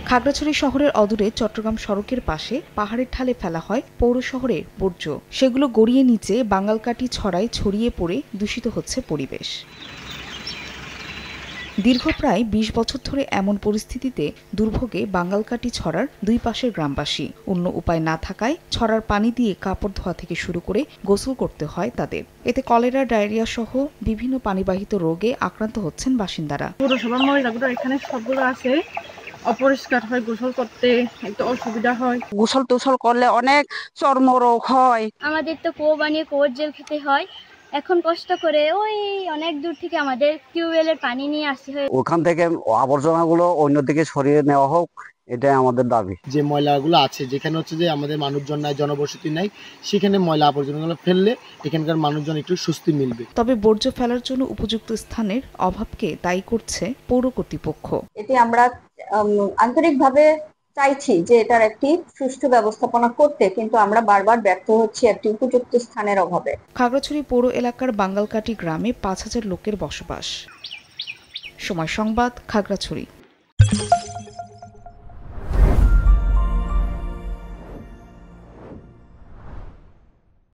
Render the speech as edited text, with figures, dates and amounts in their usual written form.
খাগড়াছড়ি শহরের অদূরে চট্টগ্রাম সড়কের পাশে পাহাড়ের ঢালে ফেলা হয় পৌর শহরের বর্জ্য। সেগুলো গড়িয়ে নিচে বাঙ্গালকাটি ছড়ায় ছড়িয়ে পড়ে দূষিত হচ্ছে পরিবেশ। দীর্ঘ প্রায় ২০ বছর ধরে এমন পরিস্থিতিতে দুর্ভোগে বাঙ্গালকাটি ছড়ার দুই পাশের গ্রামবাসী। অন্য উপায় না থাকায় ছড়ার পানি দিয়ে কাপড় ধোয়া থেকে শুরু করে গোসল করতে হয় তাদের। এতে কলেরা, ডায়রিয়া সহ বিভিন্ন পানিবাহিত রোগে আক্রান্ত হচ্ছেন বাসিন্দারা। পৌরসভার মহিলাগুলো এখানে সবগুলো আছে, অপরিষ্কার হয়, গোসল করতে একটু অসুবিধা হয়। গোসল টোসল করলে অনেক চর্মরোগ হয়। আমাদের তো কুয়ো বানিয়ে কুয়োর জল খেতে হয়। এখন কষ্ট করে ওই অনেক দূর থেকে আমাদের টিউবওয়েলের পানি নিয়ে আসতে হয়। ওখান থেকে আবর্জনাগুলো অন্যদিকে সরিয়ে নেওয়া হোক, এটাই আমাদের দাবি। যে ময়লাগুলো আছে, যেখানে হচ্ছে যে আমাদের মানুষজন নাই, জনবসতি নাই, সেখানে ময়লা আবর্জনাগুলো ফেললে এখানকার মানুষজন একটু স্বস্তি মিলবে। তবে বর্জ্য ফেলার জন্য উপযুক্ত স্থানের অভাবকে দায়ী করছে পৌর কর্তৃপক্ষ। এতে আমরা আন্তরিকভাবে চাইছি যে এটার একটি সুষ্ঠু ব্যবস্থাপনা করতে, কিন্তু আমরা বারবার ব্যর্থ হচ্ছি একটি উপযুক্ত স্থানের অভাবে। খাগড়াছড়ি পৌর এলাকার বাঙ্গালকাটি গ্রামে ৫,০০০ লোকের বসবাস। সময় সংবাদ, খাগড়াছড়ি।